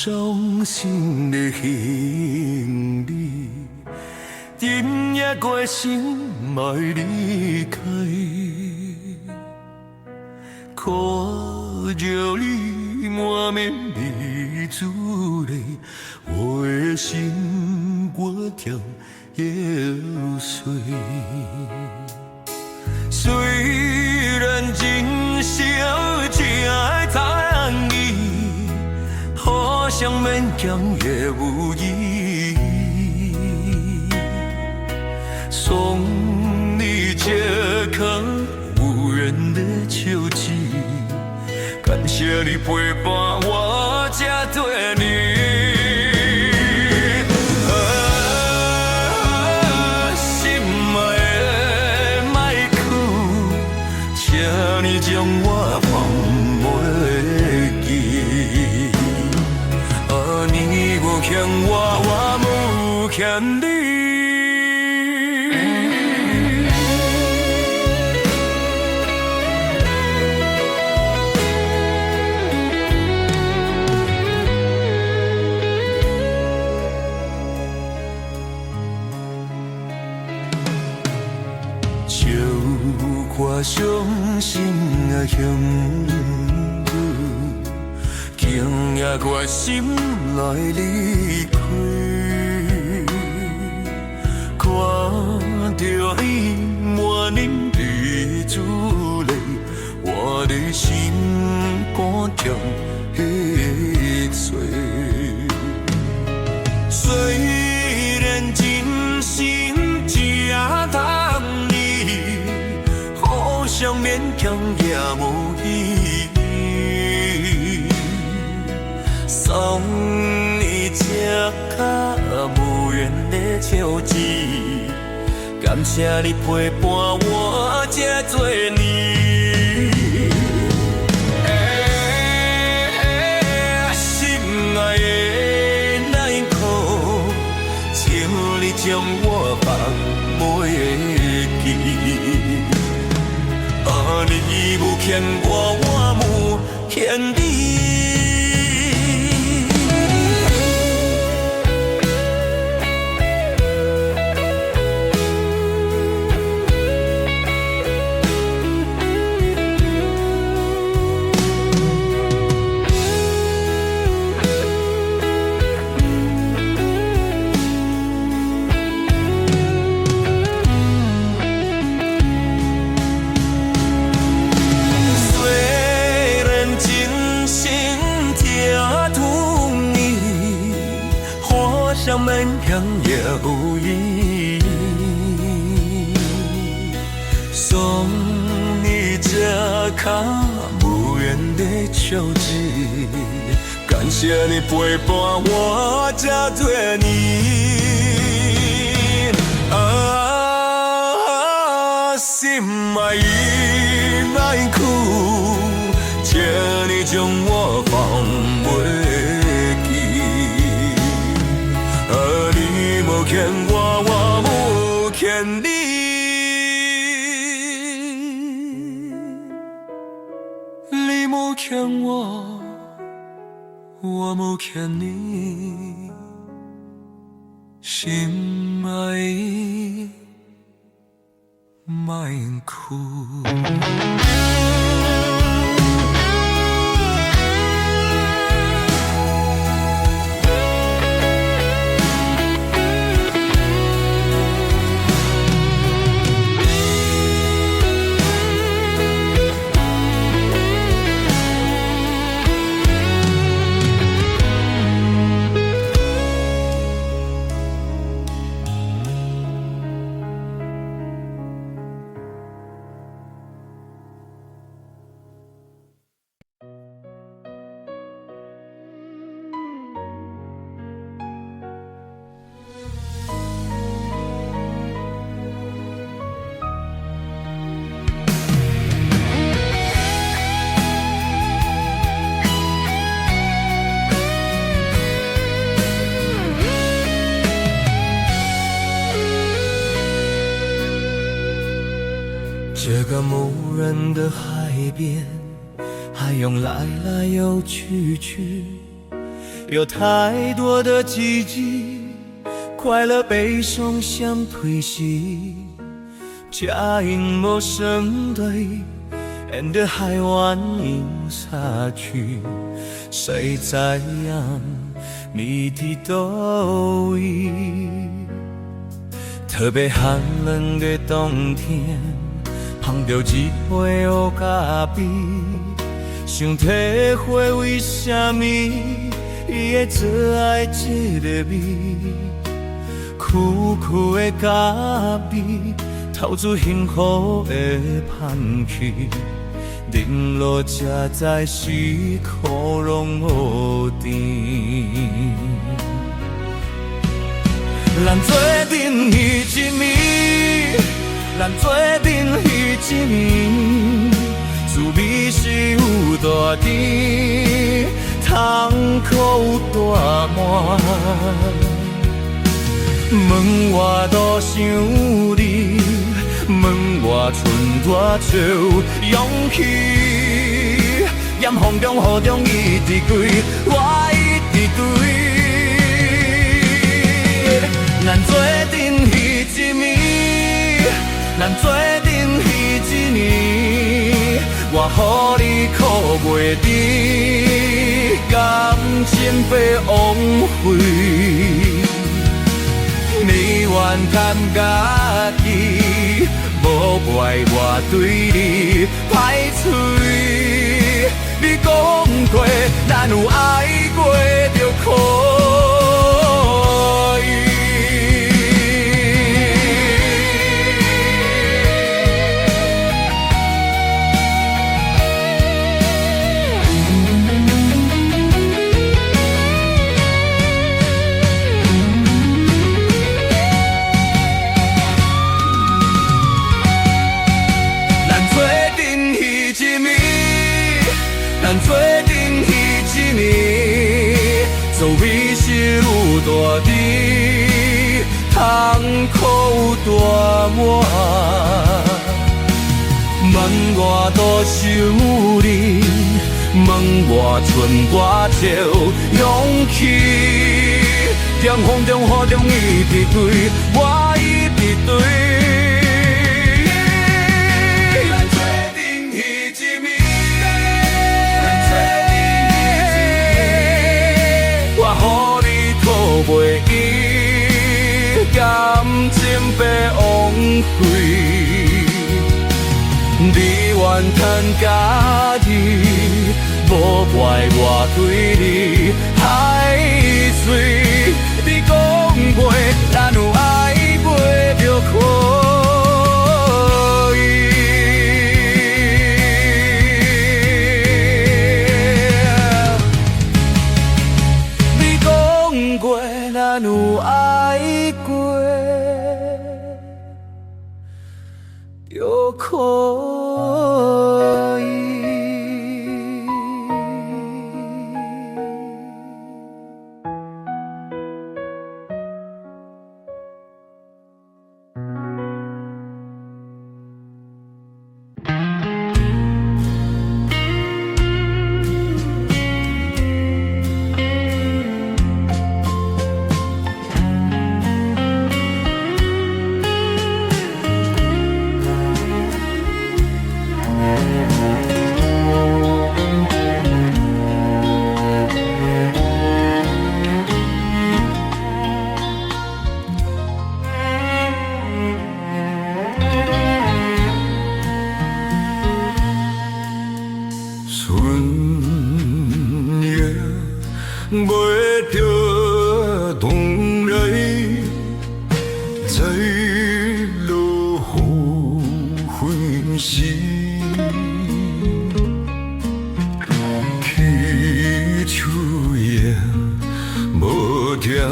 伤心的行李，今夜决心莫离开。看着你满面的珠泪，我的心越跳越碎。虽然今宵只爱在意，好像勉强也无意义。送你这颗无人的球季，感谢你陪伴我这对你。将我放袂记，你无欠我，我无欠你。笑看伤心的形容，竟也决心来离开。看着伊满脸的珠泪，我的心肝疼会碎。虽然真心只当你，好像勉强也无意义。送你这颗无缘的球季，感谢你陪伴我这多年。心爱的那一刻，请你将我放袂记。你无欠我，我无欠你。像勉强也无意义，送你这颗无缘的球季，感谢你陪伴我这多年。心爱的那一刻，请你将我放袂记。你无欠我，我无欠你。你无欠我，我无欠你。心爱的，莫哭。这个无人的海边，海涌来来又去去，有太多的记忆，快乐悲伤相推洗，只因无相对，沿着海湾迎下去，谁知影你伫倒位？特别寒冷的冬天，捧着一杯乌咖啡，想体会为什么伊会做爱这个味，苦苦的咖啡，透出幸福的香气，饮落才知是苦拢无甜。咱做阵彼一暝，咱做阵彼一暝，滋味是有大甜，痛苦有大满。门外多想你，门外剩多少勇气？严风中雨中一直归，我一直追。咱做阵彼一暝，咱做阵彼一年，我予你苦袂甜，感情被枉费。你怨叹家己，无怪我对你歹嘴。你讲过，咱有爱过就可以。咱做阵彼一暝，滋味是有大甜，痛苦有大满。门外多想你，门外剩我少勇气。在风中雨中一直追，我一直追。袂记，感情被枉费。你怨叹家己，无怪我对你歹嘴。你讲过，咱有爱过就可以。你讲过。咱有爱过，就可以。袂着冬来，在落雨昏时，起秋叶无停的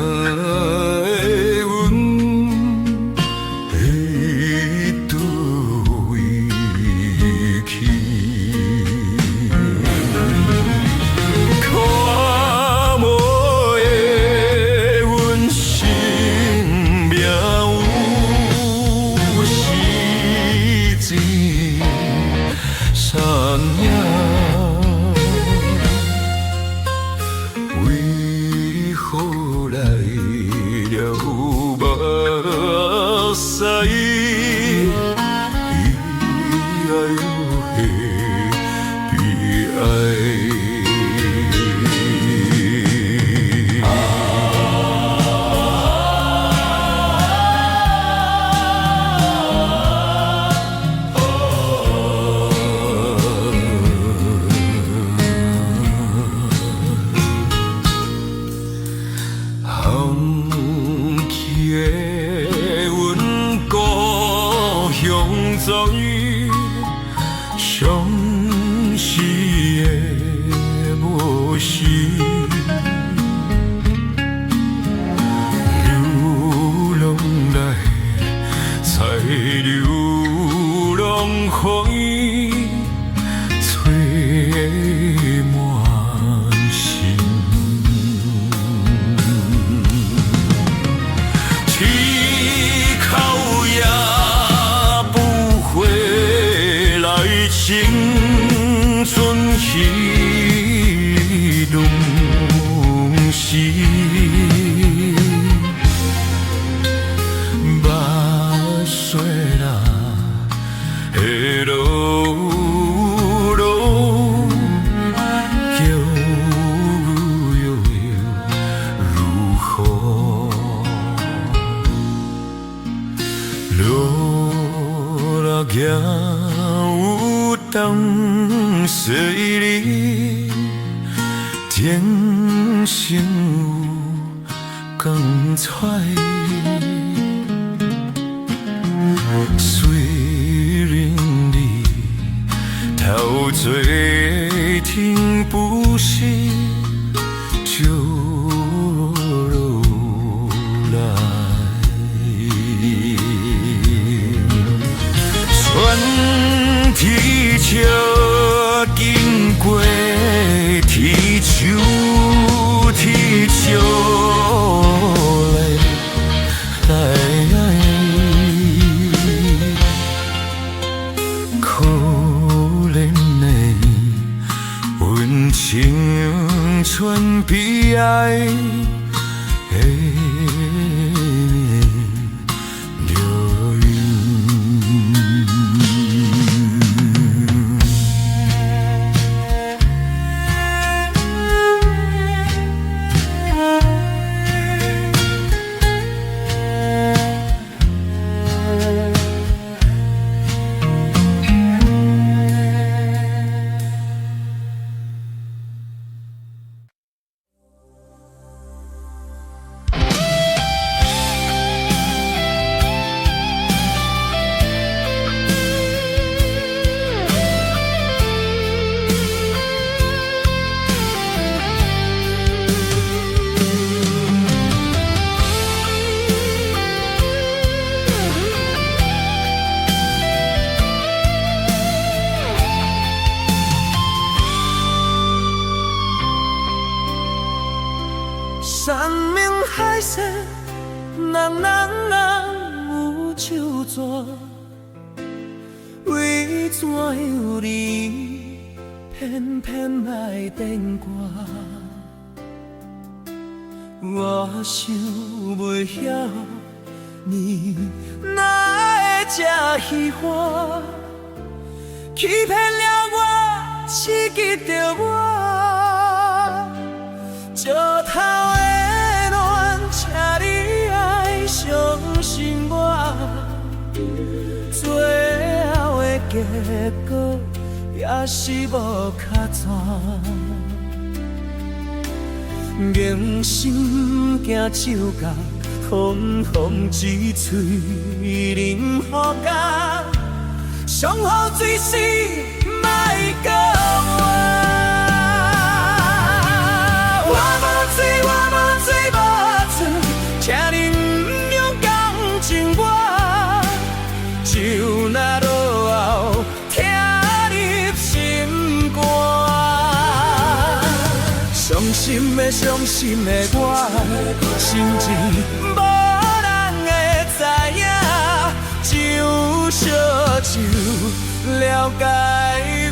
阮，会倒位去？为伊相思的无时，流浪来才流浪，予伊吹满心。起口也不回来，青春迄东西。目屎啦，会落落，叫有如何？落落行有当细里，天生有光彩。虽然你头最天不是就落来，船天笑经过天树，天笑来。可怜的阮青春悲哀的流云。山明海誓，人有手纸，为怎有你偏偏来电话？我想袂晓，你哪会这虚幻，欺骗了我，刺激着我，石头的恋，请你爱相信我，最后的结果也是无较惨。硬心惊手角，风风一嘴啉好甲，上好水是莫讲我。我无醉，我无醉，无醉，请你不用同情我，就那落后听入心肝。伤心的，伤心的我，心情无人会知影，只有烧酒了解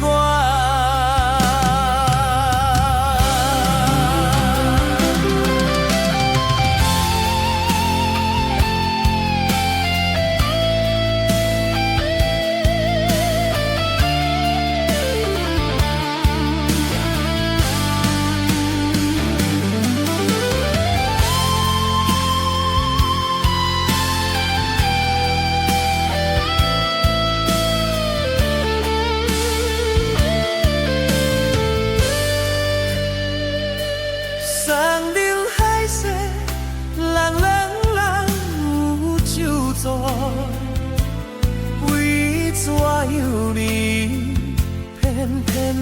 我。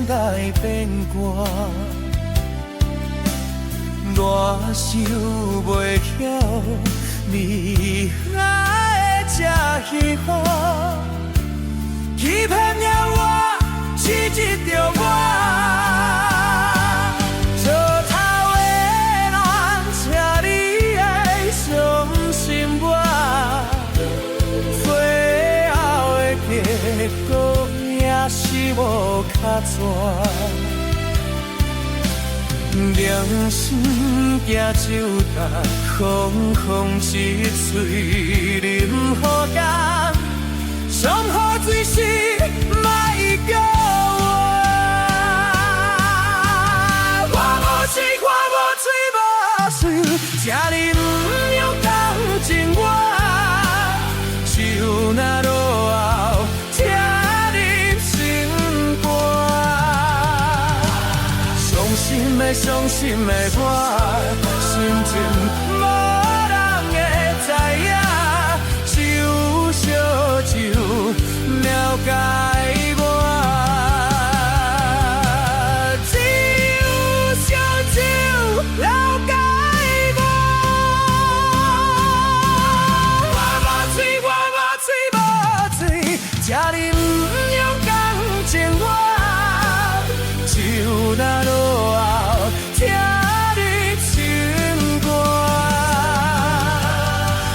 来变卦，热想袂晓，你爱的这幸福，欺骗了我，刺激着我。做头的咱，请你爱相信我，最后的结果也是无卡纸。良心行酒干，空一嘴啉好干，上好水是莫叫我。我无钱，我无嘴无水，这哩不用同情我，就那落后听你心肝。伤心的我，心情无人会知影，只有烧酒了解我，只有烧酒了解我。我无嘴，我无嘴，无嘴，这哩不用同情我，就那落后听你情歌。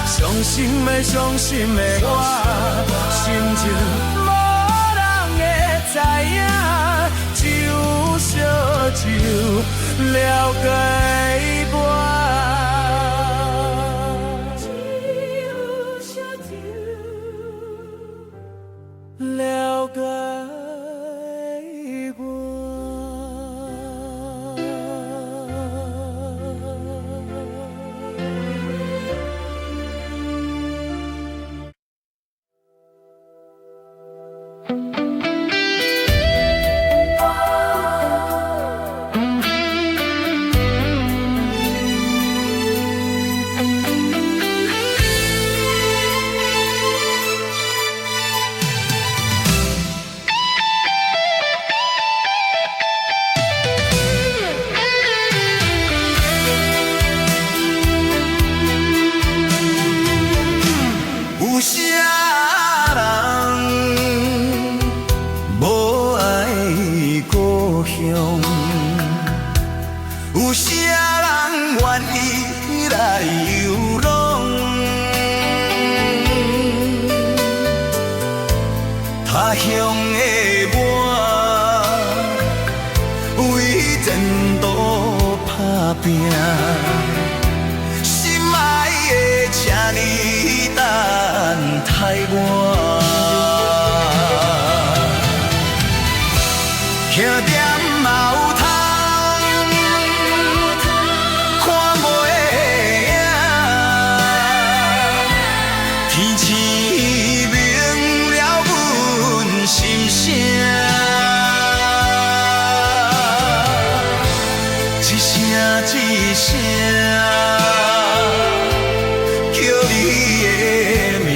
伤心的我，心情无人会知影，只有烧酒了解我。了解我。有啥人无爱故乡？有啥人愿意来游浪？他乡的我，为前途打拼。心爱的，请你等待我，站点嘛有通看袂影，天赐明了阮心声，一声一声。叫你的名，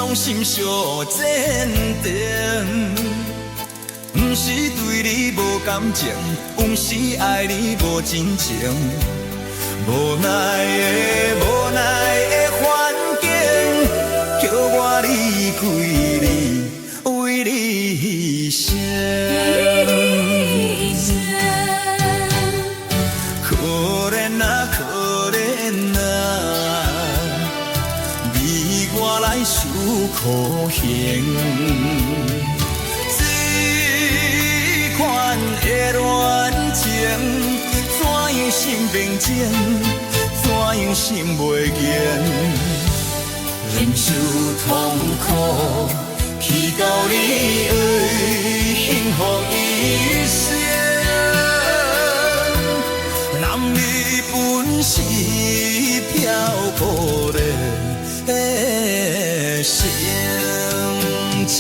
衷心相坚定。不是对你无感情，不是爱你无真情。无奈的环境，叫我离开你，为你牺牲。可怜啊，可怜啊，为我来受苦刑。这款的恋情，怎样心平静，怎样心袂坚？忍受痛苦，去到你的幸福一生。男女本是漂泊的心情。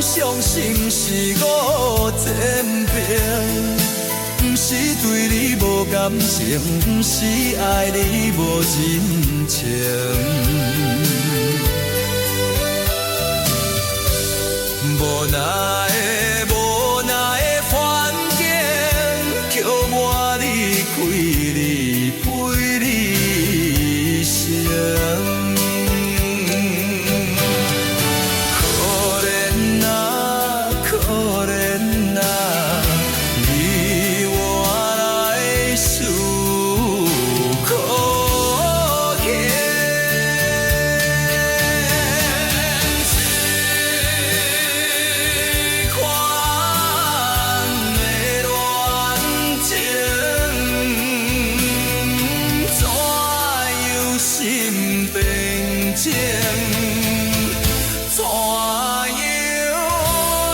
伤心是我天平，不是对你无感情，不是爱你无真情。无奈的环境，叫我离开你，陪你生。情，怎样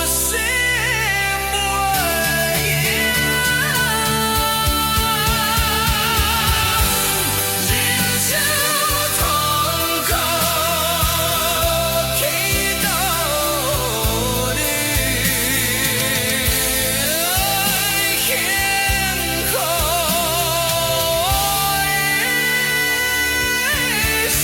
心袂赢？忍受痛苦，去到你幸福一生。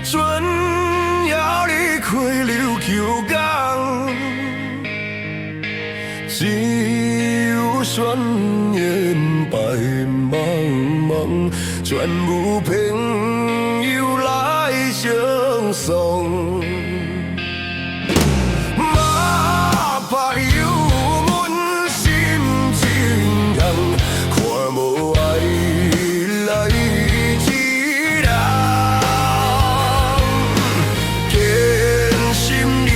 船要离开琉球港，只有宣言白茫茫，全部朋友来相送。马拍有阮心情重，看无爱来一人，坚心忍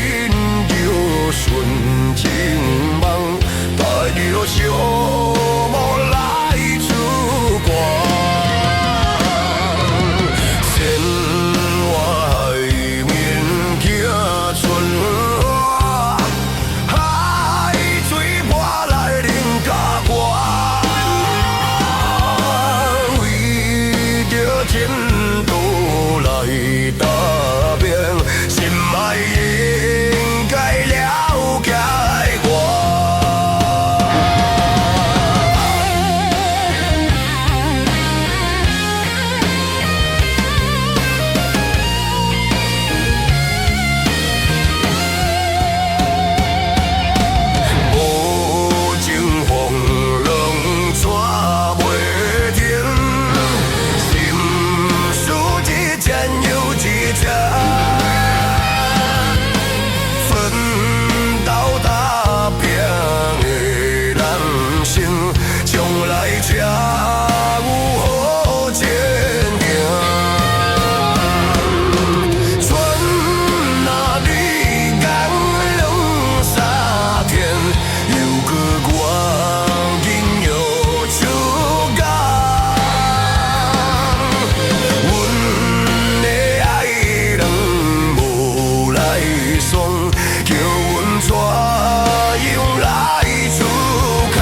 着顺情梦，带着寂寞来曙光。千外海面行春花，海水波来冷甲我，为着前途来打拼，心爱应该了解我。无情风浪带袂停，心事一件又一件，奋斗打拼的人生，将来才有好前行。船若离港两三天，又搁我今又出港。阮的爱人无来送，叫阮怎样来出港？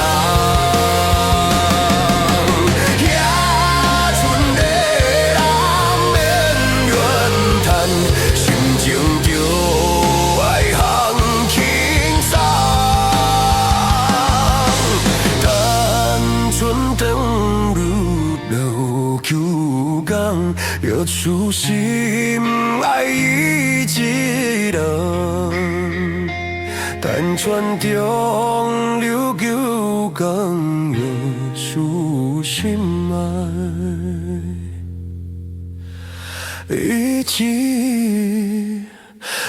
野村的人免怨叹，心情就爱通轻松。单纯登入琉球港，要出心爱伊一人。单船中琉球港，要出心爱伊一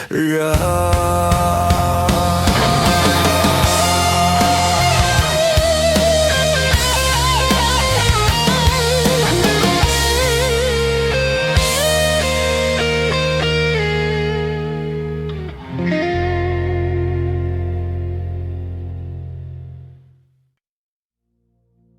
人。